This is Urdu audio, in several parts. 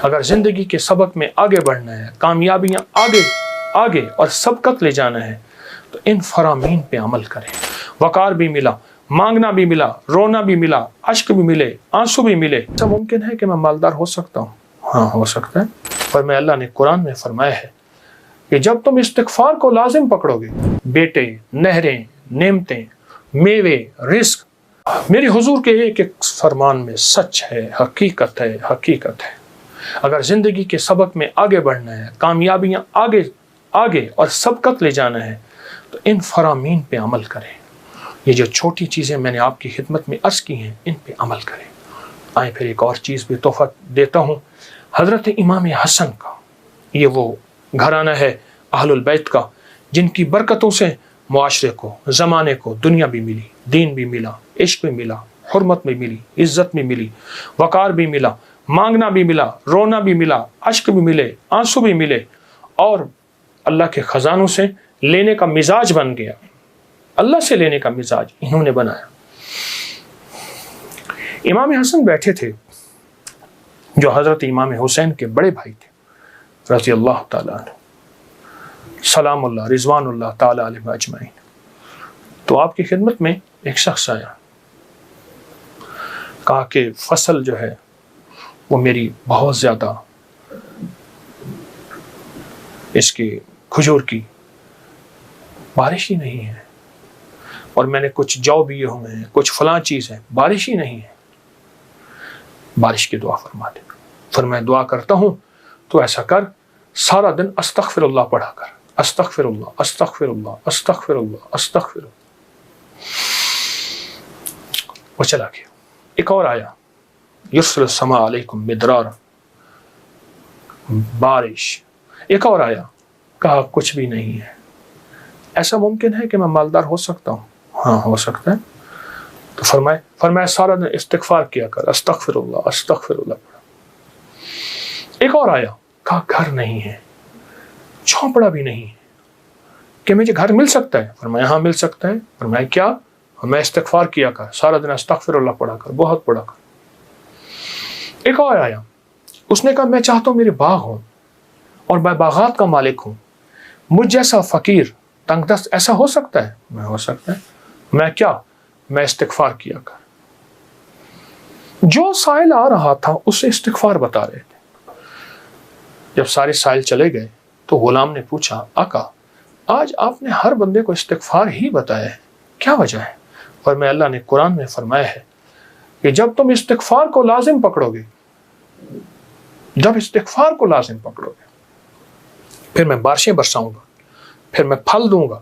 اگر زندگی کے سبق میں آگے بڑھنا ہے، کامیابیاں آگے اور سبقت لے جانا ہے تو ان فرامین پہ عمل کریں۔ وقار بھی ملا، مانگنا بھی ملا، رونا بھی ملا، اشک بھی ملے، آنسو بھی ملے۔ ایسا ممکن ہے کہ میں مالدار ہو سکتا ہوں؟ ہاں ہو سکتا ہے، پر میں اللہ نے قرآن میں فرمایا ہے کہ جب تم استغفار کو لازم پکڑو گے، بیٹے، نہریں، نعمتیں، میوے، رزق میری حضور کے ایک ایک فرمان میں سچ ہے، حقیقت ہے، حقیقت ہے۔ اگر زندگی کے سبق میں آگے بڑھنا ہے، کامیابیاں آگے اور سبقت لے جانا ہے تو ان فرامین پہ عمل کریں۔ یہ جو چھوٹی چیزیں میں نے آپ کی خدمت میں عرض کی ہیں، ان پہ عمل کریں۔ آئیں پھر ایک اور چیز بھی تحفہ دیتا ہوں، حضرت امام حسن کا۔ یہ وہ گھرانہ ہے اہل البیت کا جن کی برکتوں سے معاشرے کو، زمانے کو دنیا بھی ملی، دین بھی ملا، عشق بھی ملا، حرمت بھی ملی، عزت بھی ملی، وقار بھی ملا، مانگنا بھی ملا، رونا بھی ملا، اشک بھی ملے، آنسو بھی ملے، اور اللہ کے خزانوں سے لینے کا مزاج بن گیا۔ اللہ سے لینے کا مزاج انہوں نے بنایا۔ امام حسن بیٹھے تھے جو حضرت امام حسین کے بڑے بھائی تھے رضی اللہ تعالیٰ عنہ، سلام اللہ رضوان اللہ تعالیٰ علیہ اجمعین۔ تو آپ کی خدمت میں ایک شخص آیا، کہا کہ فصل جو ہے وہ میری بہت زیادہ، اس کی کھجور کی بارش ہی نہیں ہے، اور میں نے کچھ جو بیے ہوئے ہیں، کچھ فلاں چیز ہے، بارش ہی نہیں ہے، بارش کی دعا فرما دے۔ پھر میں دعا کرتا ہوں تو ایسا کر، سارا دن استغفر اللہ پڑھا کر، استغفر اللہ استغفر اللہ استغفر اللہ استغفر اللہ۔ وہ چلا گیا۔ ایک اور آیا، یرسل السماء علیکم مدرارا، بارش۔ ایک اور آیا، کہا کچھ بھی نہیں ہے۔ ایسا ممکن ہے کہ میں مالدار ہو سکتا ہوں؟ ہاں ہو سکتا ہے۔ تو فرمایا سارا دن استغفار کیا کر، استغفر اللہ استغفر اللہ پڑھا۔ ایک اور آیا، کہا گھر نہیں ہے، جھونپڑا بھی نہیں ہے، کہ مجھے گھر مل سکتا ہے؟ فرمایا ہاں مل سکتا ہے۔ فرمایا کیا؟ میں استغفار کیا کر، سارا دن استغفر اللہ پڑھا کر، بہت پڑھا کر۔ ایک اور آیا، اس نے کہا میں چاہتا ہوں میرے باغ ہوں اور میں باغات کا مالک ہوں، مجھ جیسا فقیر تنگ دست ایسا ہو سکتا ہے؟ میں ہو سکتا ہے۔ میں کیا؟ میں استغفار کیا کر۔ جو سائل آ رہا تھا اسے استغفار بتا رہے تھے۔ جب سارے سائل چلے گئے تو غلام نے پوچھا آقا آج آپ نے ہر بندے کو استغفار ہی بتایا ہے، کیا وجہ ہے؟ اور میں اللہ نے قرآن میں فرمایا ہے کہ جب تم استغفار کو لازم پکڑو گے، جب استغفار کو لازم پکڑو گے، پھر میں بارشیں برساؤں گا، پھر میں پھل دوں گا،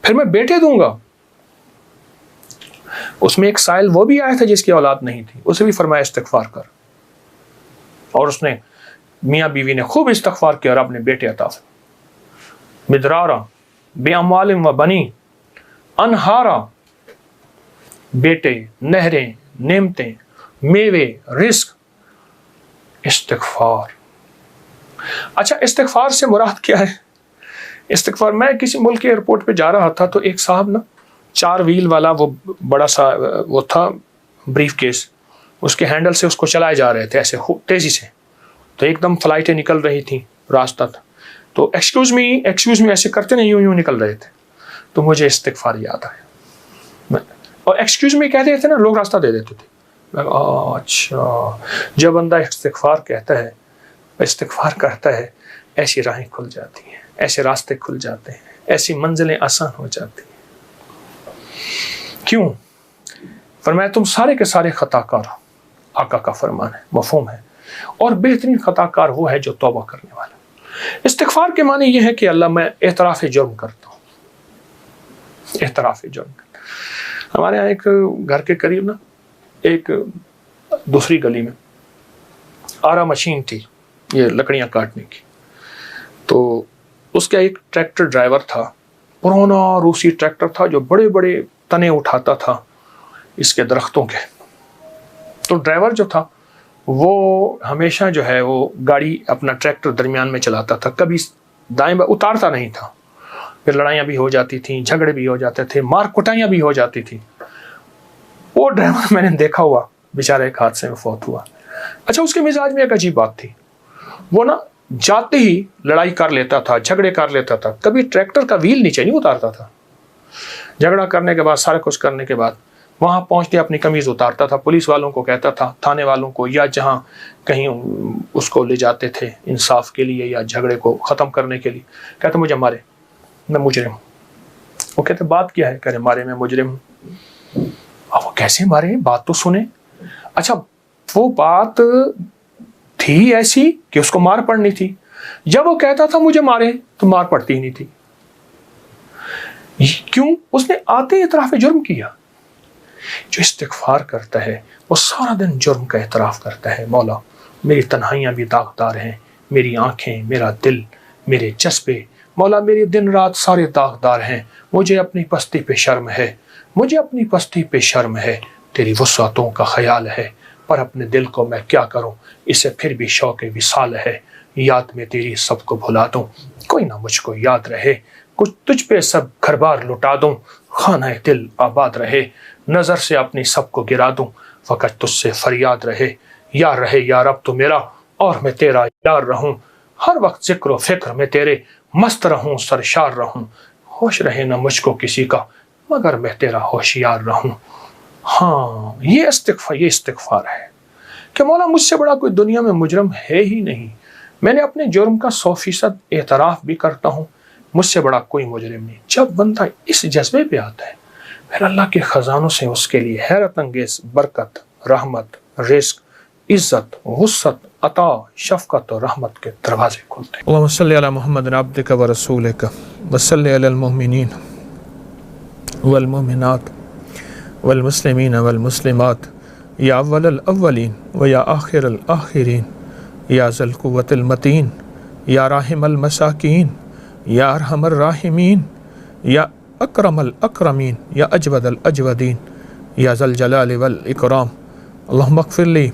پھر میں بیٹے دوں گا۔ اس میں ایک سائل وہ بھی آیا تھا جس کی اولاد نہیں تھی، اسے بھی فرمایا استغفار کر، اور اس نے میاں بیوی نے خوب استغفار کیا اور اپنے بیٹے عطا فرمائے۔ مدرارا بے اموال و بنی، انہارا، بیٹے، نہریں، نعمتیں، میوے، رزق، استغفار۔ اچھا استغفار سے مراد کیا ہے؟ استغفار، میں کسی ملک کے ایئرپورٹ پہ جا رہا تھا تو ایک صاحب نا 4 ویل والا وہ بڑا سا وہ تھا بریف کیس، اس کے ہینڈل سے اس کو چلائے جا رہے تھے ایسے تیزی سے، تو ایک دم فلائٹیں نکل رہی تھیں، راستہ تھا، تو ایکسکیوز می ایسے کرتے نہیں، یوں نکل رہے تھے، تو مجھے استغفار یاد آیا، اور ایکسکیوز می کہتے تھے نا، لوگ راستہ دے دیتے تھے۔ اچھا، جب بندہ استغفار کہتا ہے، استغفار کرتا ہے، ایسی راہیں کھل جاتی ہیں، ایسے راستے کھل جاتے ہیں، ایسی منزلیں آسان ہو جاتی ہیں۔ کیوں؟ فرمایا تم سارے کے سارے خطا کار، آقا کا فرمان ہے، مفہوم ہے، اور بہترین خطا کار وہ ہے جو توبہ کرنے والا۔ استغفار کے معنی یہ ہے کہ اللہ میں اعتراف جرم کرتا ہوں، اعتراف جرم کرتا ہوں۔ ہمارے یہاں ایک گھر کے قریب نا ایک دوسری گلی میں آرا مشین تھی، یہ لکڑیاں کاٹنے کی، تو اس کا ایک ٹریکٹر ڈرائیور تھا، پرانا روسی ٹریکٹر تھا جو بڑے بڑے تنے اٹھاتا تھا اس کے درختوں کے۔ تو ڈرائیور جو تھا وہ ہمیشہ جو ہے وہ گاڑی اپنا ٹریکٹر درمیان میں چلاتا تھا، کبھی دائیں بائیں اتارتا نہیں تھا، پھر لڑائیاں بھی ہو جاتی تھیں، جھگڑے بھی ہو جاتے تھے، مار کٹائیاں بھی ہو جاتی تھیں۔ وہ ڈرائیور میں نے دیکھا ہوا، بیچارہ ایک حادثے میں فوت ہوا۔ اچھا اس کے مزاج میں ایک عجیب بات تھی، وہ نا جاتے ہی لڑائی کر لیتا تھا، جھگڑے کر لیتا تھا، کبھی ٹریکٹر کا ویل نیچے نہیں اتارتا تھا. جھگڑا کرنے کے بعد، سارا کچھ کرنے کے بعد وہاں پہنچ کے اپنی قمیض اتارتا تھا، پولیس والوں کو کہتا تھا، تھانے والوں کو، یا جہاں کہیں اس کو لے جاتے تھے انصاف کے لیے یا جھگڑے کو ختم کرنے کے لیے، کہتا مجھے مارے، میں مجرم ہوں. وہ کہتے بات کیا ہے؟ کہہ رہے مارے میں مجرم ہوں. اب وہ کیسے مارے؟ بات تو سنیں. اچھا وہ بات تھی ایسی کہ اس کو مار پڑنی تھی. جب وہ کہتا تھا مجھے مارے تو مار پڑتی ہی نہیں تھی. کیوں؟ اس نے آتے اعتراف جرم کیا. جو استغفار کرتا ہے وہ سارا دن جرم کا اعتراف کرتا ہے. مولا میری تنہائیاں بھی داغدار ہیں، میری آنکھیں، میرا دل، میرے جذبے، مولا میری دن رات سارے داغدار ہیں. مجھے اپنی پستی پہ شرم ہے، مجھے اپنی پستی پہ شرم ہے. تیری وسعتوں کا خیال ہے، پر اپنے دل کو میں کیا کروں، اسے پھر بھی شوق وصال ہے. یاد میں تیری سب کو بھلا دوں، کوئی نہ مجھ کو یاد رہے. کچھ تجھ پہ سب گھر بار لٹا دوں، خانہ دل آباد رہے. نظر سے اپنی سب کو گرا دوں، فقط تجھ سے فریاد رہے. یار رہے یا رب تو میرا، اور میں تیرا یار رہوں. ہر وقت ذکر و فکر میں تیرے مست رہوں، سرشار رہوں. ہوش رہے نہ مجھ کو کسی کا، مگر میں تیرا ہوشیار رہوں. ہاں یہ استغفار ہے کہ مولا مجھ سے بڑا کوئی دنیا میں مجرم ہے ہی نہیں. میں نے اپنے جرم کا 100% اعتراف بھی کرتا ہوں، مجھ سے بڑا کوئی مجرم نہیں. جب بندہ اس جذبے پہ آتا ہے پھر اللہ کے خزانوں سے اس کے لیے حیرت انگیز برکت، رحمت، رزق، عزت، وسعت، عطا، شفقت اور رحمت کے دروازے کھلتے ہیں. اللہم صلی علی محمد عبدک و رسولک وصلی علی المؤمنین والمؤمنات والمسلمین والمسلمات یا اول الاولین و یا آخر الآخرین یا ذی القوة المتین یا راحم المساکین یا ارحم الراحمین یا اکرم الاکرمین یا اجود الاجودین یا ذی الجلال والاکرام. اللہم اغفر لی،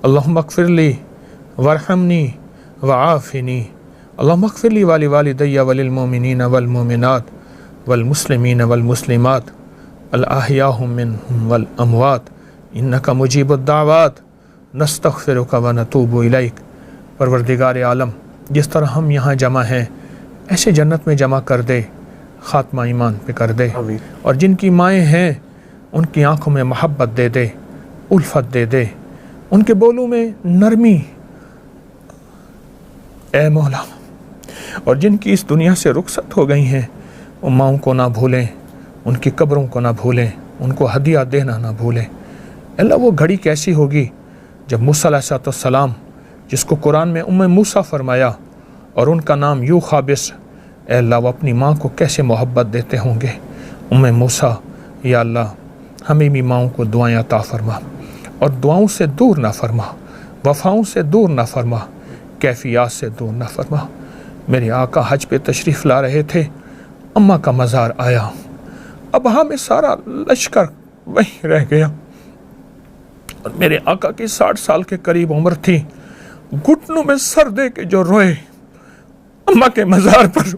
اللہم اغفر لی وارحمنی وعافنی. اللہم اغفر لی والی والدی وللمؤمنین والمؤمنات والمسلمین والمسلمات الاحیاء منہم والاموات انک مجیب الدعوات نستغفرک ونتوب الیک. پروردگار عالم، جس طرح ہم یہاں جمع ہیں ایسے جنت میں جمع کر دے، خاتمہ ایمان پہ کر دے. اور جن کی مائیں ہیں ان کی آنکھوں میں محبت دے دے، الفت دے دے، ان کے بولوں میں نرمی اے مولا. اور جن کی اس دنیا سے رخصت ہو گئی ہیں وہ ماؤں کو نہ بھولیں، ان کی قبروں کو نہ بھولیں، ان کو ہدیہ دینا نہ بھولیں. اللہ وہ گھڑی کیسی ہوگی جب موسیٰ علیہ السلام، جس کو قرآن میں موسیٰ فرمایا اور ان کا نام یوں خابص، اے اللہ وہ اپنی ماں کو کیسے محبت دیتے ہوں گے. موسیٰ، یا اللہ ہمیں بھی ماؤں کو دعائیں عطا فرما، اور دعاؤں سے دور نہ فرما، وفاؤں سے دور نہ فرما، کیفیات سے دور نہ فرما. میرے آقا حج پہ تشریف لا رہے تھے، اماں کا مزار آیا، اب ہمیں سارا لشکر وہیں رہ گیا. اور میرے آقا کی 60 سال کے قریب عمر تھی، گھٹنوں میں سر دے کے جو روئے اماں کے مزار پر.